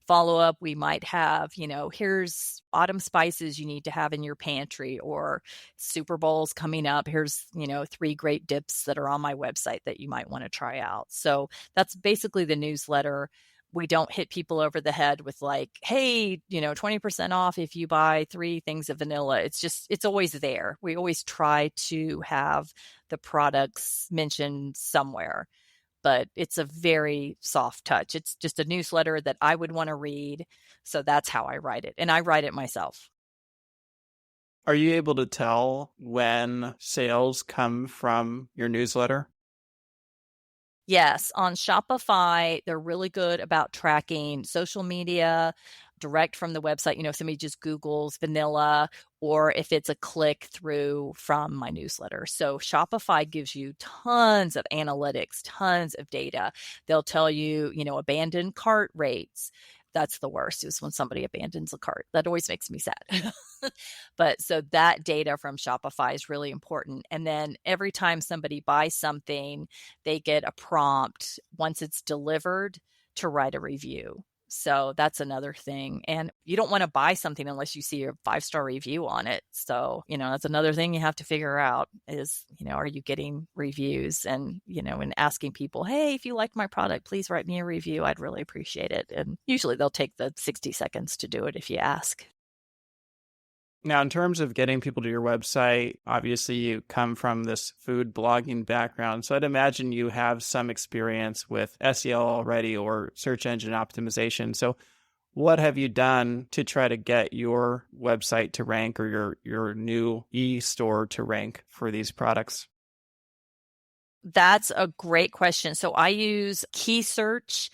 follow up, we might have, here's autumn spices you need to have in your pantry, or Super Bowl's coming up. Here's, 3 great dips that are on my website that you might want to try out. So that's basically the newsletter. We don't hit people over the head with like, hey, 20% off if you buy 3 things of vanilla. It's always there. We always try to have the products mentioned somewhere. but it's a very soft touch. It's just a newsletter that I would want to read. So that's how I write it. And I write it myself. Are you able to tell when sales come from your newsletter? Yes, on Shopify, they're really good about tracking social media direct from the website. If somebody just Googles vanilla or if it's a click through from my newsletter. So Shopify gives you tons of analytics, tons of data. They'll tell you, abandoned cart rates. That's the worst, is when somebody abandons a cart. That always makes me sad. But so that data from Shopify is really important. And then every time somebody buys something, they get a prompt once it's delivered to write a review. So that's another thing. And you don't want to buy something unless you see a 5-star review on it. So, that's another thing you have to figure out is, are you getting reviews and asking people, hey, if you like my product, please write me a review. I'd really appreciate it. And usually they'll take the 60 seconds to do it if you ask. Now, in terms of getting people to your website, obviously you come from this food blogging background. So I'd imagine you have some experience with SEO already or search engine optimization. So what have you done to try to get your website to rank or your new e-store to rank for these products? That's a great question. So I use key search.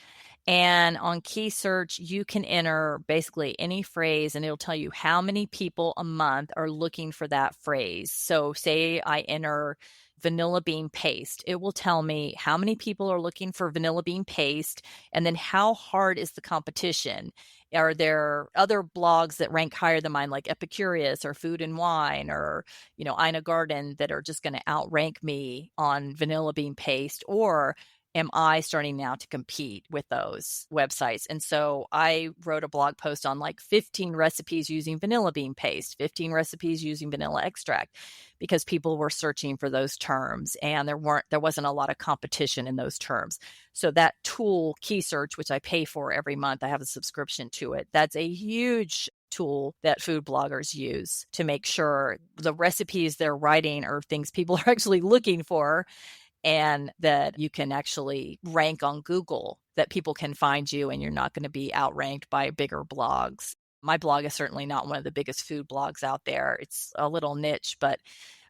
And on key search, you can enter basically any phrase and it'll tell you how many people a month are looking for that phrase. So say I enter vanilla bean paste, it will tell me how many people are looking for vanilla bean paste and then how hard is the competition. Are there other blogs that rank higher than mine, like Epicurious or Food and Wine or, Ina Garden, that are just going to outrank me on vanilla bean paste? Or am I starting now to compete with those websites? And so I wrote a blog post on like 15 recipes using vanilla bean paste, 15 recipes using vanilla extract, because people were searching for those terms and there wasn't a lot of competition in those terms. So that tool, Key Search, which I pay for every month, I have a subscription to it. That's a huge tool that food bloggers use to make sure the recipes they're writing are things people are actually looking for, and that you can actually rank on Google, that people can find you and you're not going to be outranked by bigger blogs. My blog is certainly not one of the biggest food blogs out there. It's a little niche, but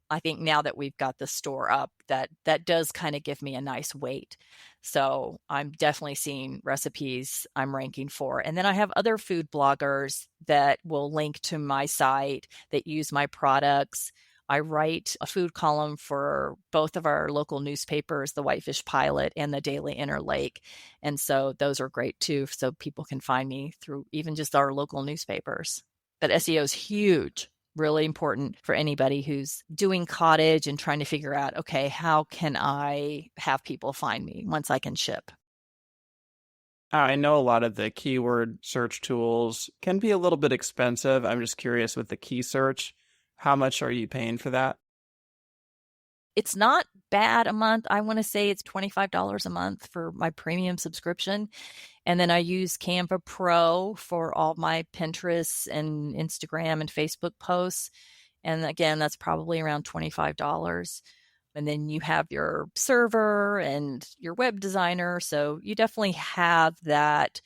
I think now that we've got the store up, that does kind of give me a nice weight. So I'm definitely seeing recipes I'm ranking for. And then I have other food bloggers that will link to my site that use my products. I write a food column for both of our local newspapers, the Whitefish Pilot and the Daily Interlake. And so those are great too. So people can find me through even just our local newspapers. But SEO is huge, really important for anybody who's doing cottage and trying to figure out, okay, how can I have people find me once I can ship? I know a lot of the keyword search tools can be a little bit expensive. I'm just curious with the key search, how much are you paying for that? It's not bad a month. I want to say it's $25 a month for my premium subscription. And then I use Canva Pro for all my Pinterest and Instagram and Facebook posts. And again, that's probably around $25. And then you have your server and your web designer. So you definitely have that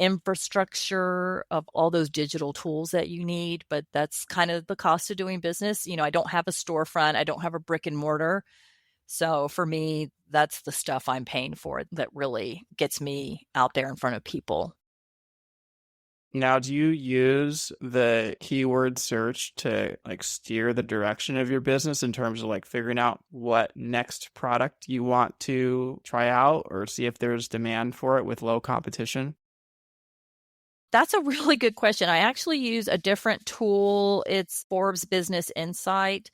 infrastructure of all those digital tools that you need, but that's kind of the cost of doing business. I don't have a storefront, I don't have a brick and mortar. So for me, that's the stuff I'm paying for that really gets me out there in front of people. Now, do you use the keyword search to steer the direction of your business in terms of figuring out what next product you want to try out or see if there's demand for it with low competition? That's a really good question. I actually use a different tool. It's Forbes Business Insight,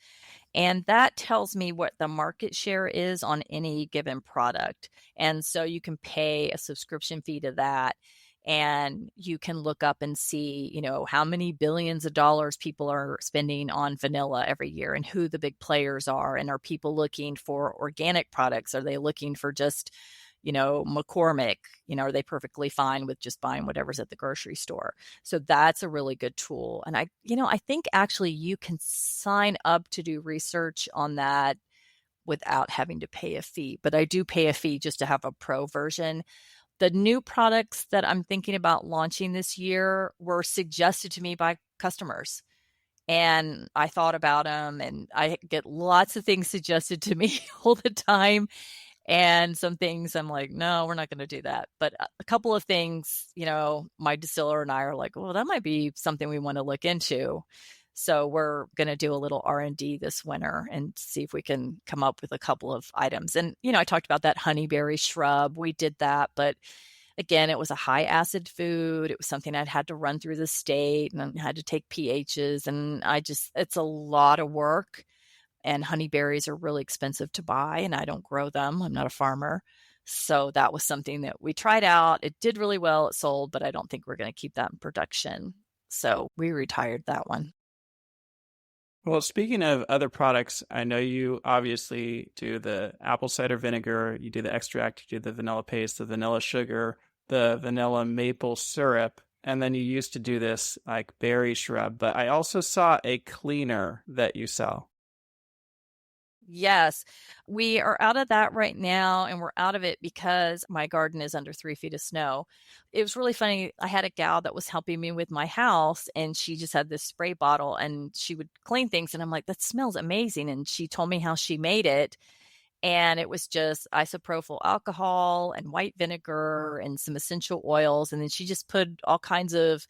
and that tells me what the market share is on any given product. And so you can pay a subscription fee to that, and you can look up and see, how many billions of dollars people are spending on vanilla every year and who the big players are. And are people looking for organic products? Are they looking for just McCormick, are they perfectly fine with just buying whatever's at the grocery store? So that's a really good tool. And I think actually you can sign up to do research on that without having to pay a fee. But I do pay a fee just to have a pro version. The new products that I'm thinking about launching this year were suggested to me by customers. And I thought about them, and I get lots of things suggested to me all the time. And some things I'm like, no, we're not going to do that. But a couple of things, my distiller and I are like, well, that might be something we want to look into. So we're going to do a little R&D this winter and see if we can come up with a couple of items. And, I talked about that honeyberry shrub. We did that, but again, it was a high acid food. It was something I'd had to run through the state and I had to take pHs. And it's a lot of work. And honeyberries are really expensive to buy, and I don't grow them. I'm not a farmer. So that was something that we tried out. It did really well. It sold, but I don't think we're going to keep that in production. So we retired that one. Well, speaking of other products, I know you obviously do the apple cider vinegar, you do the extract, you do the vanilla paste, the vanilla sugar, the vanilla maple syrup, and then you used to do this like berry shrub. But I also saw a cleaner that you sell. Yes, we are out of that right now, and we're out of it because my garden is under 3 feet of snow. It was really funny. I had a gal that was helping me with my house, and she just had this spray bottle, and she would clean things. And I'm like, that smells amazing. And she told me how she made it. And it was just isopropyl alcohol and white vinegar and some essential oils. And then she just put all kinds of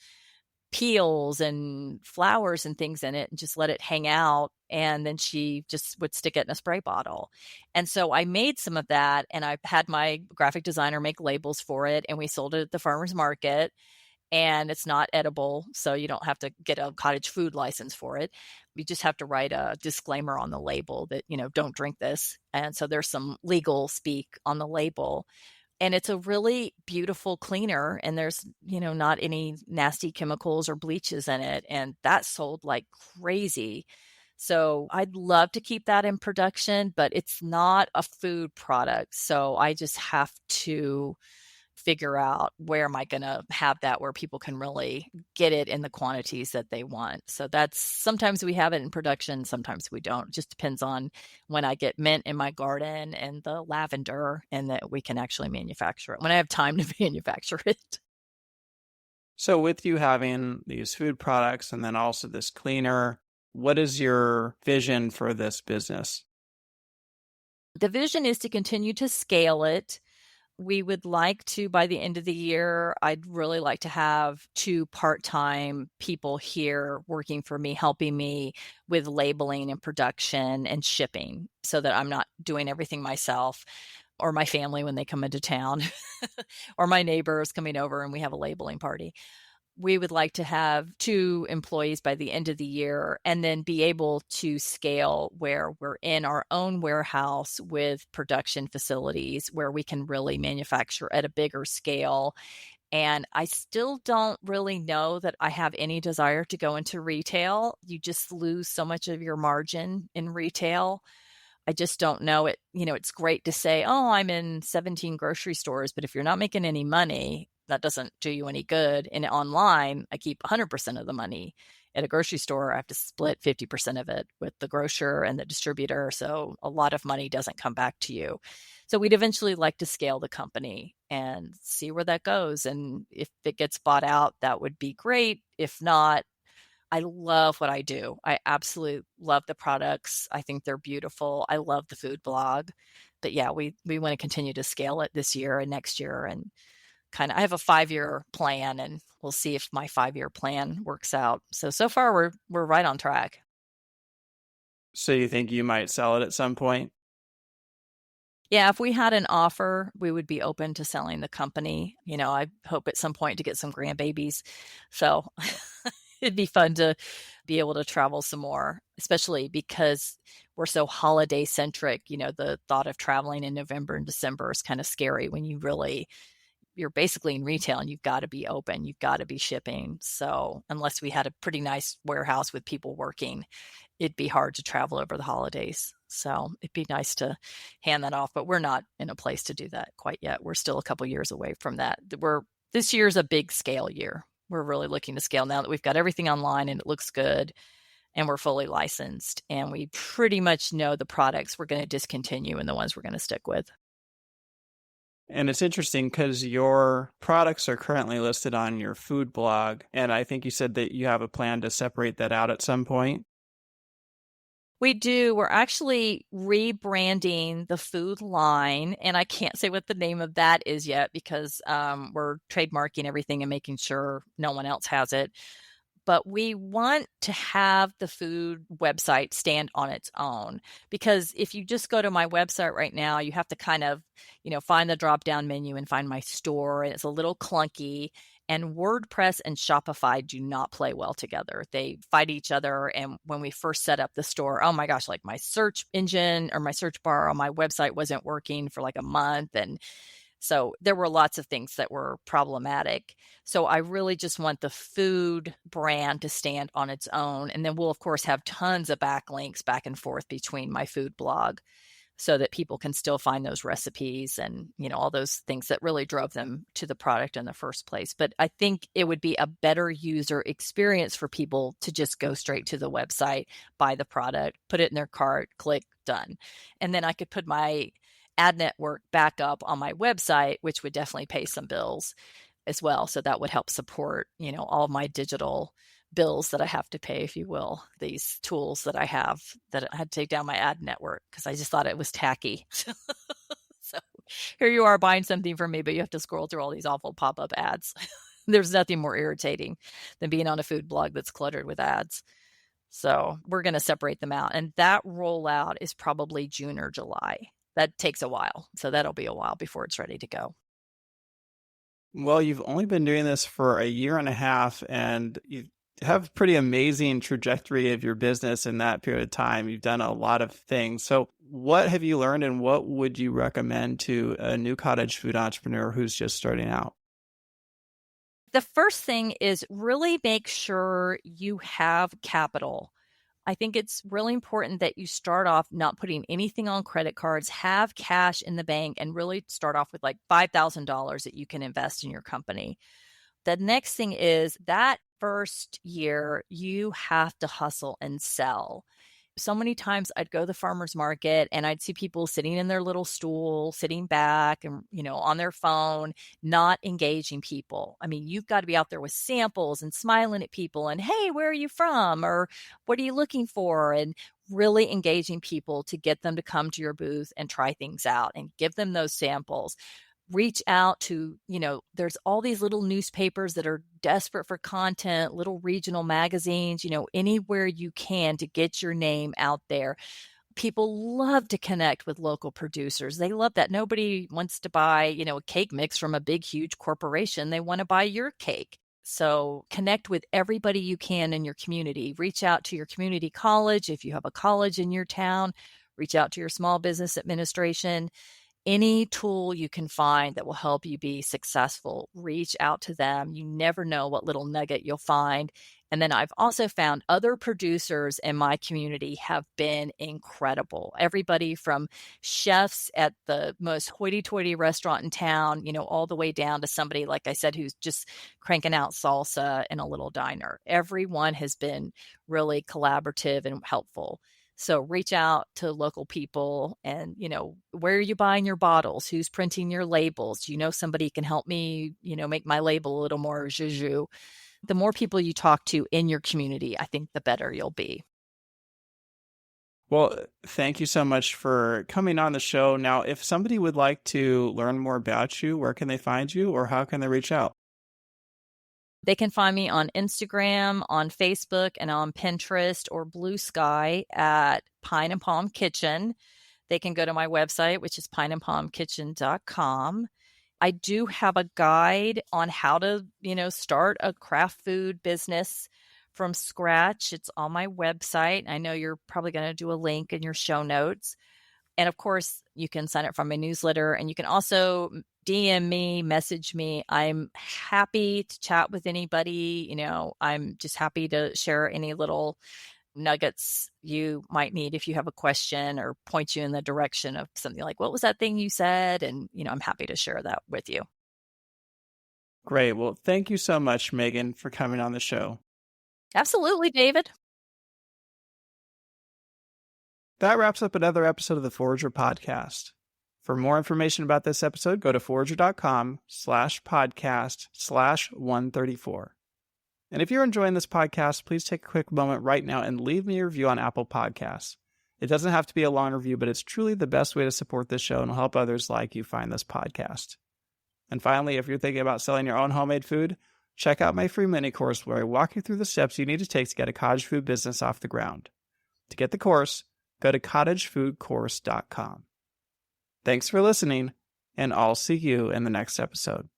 peels and flowers and things in it and just let it hang out. And then she just would stick it in a spray bottle. And so I made some of that, and I had my graphic designer make labels for it, and we sold it at the farmer's market. And it's not edible, so you don't have to get a cottage food license for it. You just have to write a disclaimer on the label that, don't drink this. And so there's some legal speak on the label. And it's a really beautiful cleaner, and there's, not any nasty chemicals or bleaches in it. And that sold like crazy. So I'd love to keep that in production, but it's not a food product. So I just have to figure out where am I going to have that where people can really get it in the quantities that they want. So that's sometimes we have it in production, sometimes we don't. It just depends on when I get mint in my garden and the lavender, and that we can actually manufacture it when I have time to manufacture it. So with you having these food products and then also this cleaner, what is your vision for this business? The vision is to continue to scale it. We would like to, by the end of the year, I'd really like to have 2 part-time people here working for me, helping me with labeling and production and shipping, so that I'm not doing everything myself, or my family when they come into town, or my neighbors coming over and we have a labeling party. We would like to have 2 employees by the end of the year, and then be able to scale where we're in our own warehouse with production facilities where we can really manufacture at a bigger scale. And I still don't really know that I have any desire to go into retail. You just lose so much of your margin in retail. I just don't know it. It's great to say, oh, I'm in 17 grocery stores, but if you're not making any money, that doesn't do you any good. And online, I keep 100% of the money. At a grocery store, I have to split 50% of it with the grocer and the distributor. So a lot of money doesn't come back to you. So we'd eventually like to scale the company and see where that goes. And if it gets bought out, that would be great. If not, I love what I do. I absolutely love the products. I think they're beautiful. I love the food blog. But yeah, we want to continue to scale it this year and next year, and I have a 5-year plan, and we'll see if my 5-year plan works out. So far we're right on track. So you think you might sell it at some point? Yeah, if we had an offer, we would be open to selling the company. I hope at some point to get some grandbabies. So it'd be fun to be able to travel some more, especially because we're so holiday centric. The thought of traveling in November and December is kind of scary when you're basically in retail and you've got to be open, you've got to be shipping. So unless we had a pretty nice warehouse with people working, it'd be hard to travel over the holidays. So it'd be nice to hand that off, but we're not in a place to do that quite yet. We're still a couple years away from that. This year's a big scale year. We're really looking to scale now that we've got everything online and it looks good. and we're fully licensed, and we pretty much know the products we're going to discontinue and the ones we're going to stick with. And it's interesting because your products are currently listed on your food blog. And I think you said that you have a plan to separate that out at some point. We do. We're actually rebranding the food line, and I can't say what the name of that is yet because we're trademarking everything and making sure no one else has it. But we want to have the food website stand on its own, because if you just go to my website right now, you have to kind of, find the drop down menu and find my store, and it's a little clunky. And WordPress and Shopify do not play well together. They fight each other. And when we first set up the store, oh my gosh, like my search engine or my search bar on my website wasn't working for like a month. And so there were lots of things that were problematic. So I really just want the food brand to stand on its own. And then we'll, of course, have tons of backlinks back and forth between my food blog so that people can still find those recipes and, all those things that really drove them to the product in the first place. But I think it would be a better user experience for people to just go straight to the website, buy the product, put it in their cart, click, done. And then I could put my ad network back up on my website, which would definitely pay some bills as well. So that would help support, all of my digital bills that I have to pay, if you will, these tools that I have that I had to take down my ad network because I just thought it was tacky. So here you are buying something from me, but you have to scroll through all these awful pop-up ads. There's nothing more irritating than being on a food blog that's cluttered with ads. So we're going to separate them out. And that rollout is probably June or July. That takes a while. So that'll be a while before it's ready to go. Well, you've only been doing this for a year and a half, and you have a pretty amazing trajectory of your business in that period of time. You've done a lot of things. So what have you learned, and what would you recommend to a new cottage food entrepreneur who's just starting out? The first thing is really make sure you have capital. I think it's really important that you start off not putting anything on credit cards, have cash in the bank, and really start off with like $5,000 that you can invest in your company. The next thing is that first year, you have to hustle and sell. So many times I'd go to the farmer's market and I'd see people sitting in their little stool, sitting back and, on their phone, not engaging people. I mean, you've got to be out there with samples and smiling at people and, hey, where are you from? Or what are you looking for? And really engaging people to get them to come to your booth and try things out and give them those samples. Reach out to, there's all these little newspapers that are desperate for content, little regional magazines, anywhere you can to get your name out there. People love to connect with local producers. They love that. Nobody wants to buy, a cake mix from a big, huge corporation. They want to buy your cake. So connect with everybody you can in your community. Reach out to your community college. If you have a college in your town, reach out to your small business administration. Any tool you can find that will help you be successful, reach out to them. You never know what little nugget you'll find. And then I've also found other producers in my community have been incredible. Everybody from chefs at the most hoity-toity restaurant in town, all the way down to somebody, like I said, who's just cranking out salsa in a little diner. Everyone has been really collaborative and helpful. So reach out to local people and, where are you buying your bottles? Who's printing your labels? Do you know somebody can help me, make my label a little more zhuzh? The more people you talk to in your community, I think the better you'll be. Well, thank you so much for coming on the show. Now, if somebody would like to learn more about you, where can they find you or how can they reach out? They can find me on Instagram, on Facebook, and on Pinterest or Blue Sky at Pine and Palm Kitchen. They can go to my website, which is pineandpalmkitchen.com. I do have a guide on how to, start a craft food business from scratch. It's on my website. I know you're probably going to do a link in your show notes. And of course, you can sign up for my newsletter, and you can also DM me, message me. I'm happy to chat with anybody. I'm just happy to share any little nuggets you might need if you have a question or point you in the direction of something like, what was that thing you said? And, I'm happy to share that with you. Great. Well, thank you so much, Meggen, for coming on the show. Absolutely, David. That wraps up another episode of the Forager Podcast. For more information about this episode, go to forager.com/podcast/134. And if you're enjoying this podcast, please take a quick moment right now and leave me a review on Apple Podcasts. It doesn't have to be a long review, but it's truly the best way to support this show and will help others like you find this podcast. And finally, if you're thinking about selling your own homemade food, check out my free mini course where I walk you through the steps you need to take to get a cottage food business off the ground. To get the course, go to cottagefoodcourse.com. Thanks for listening, and I'll see you in the next episode.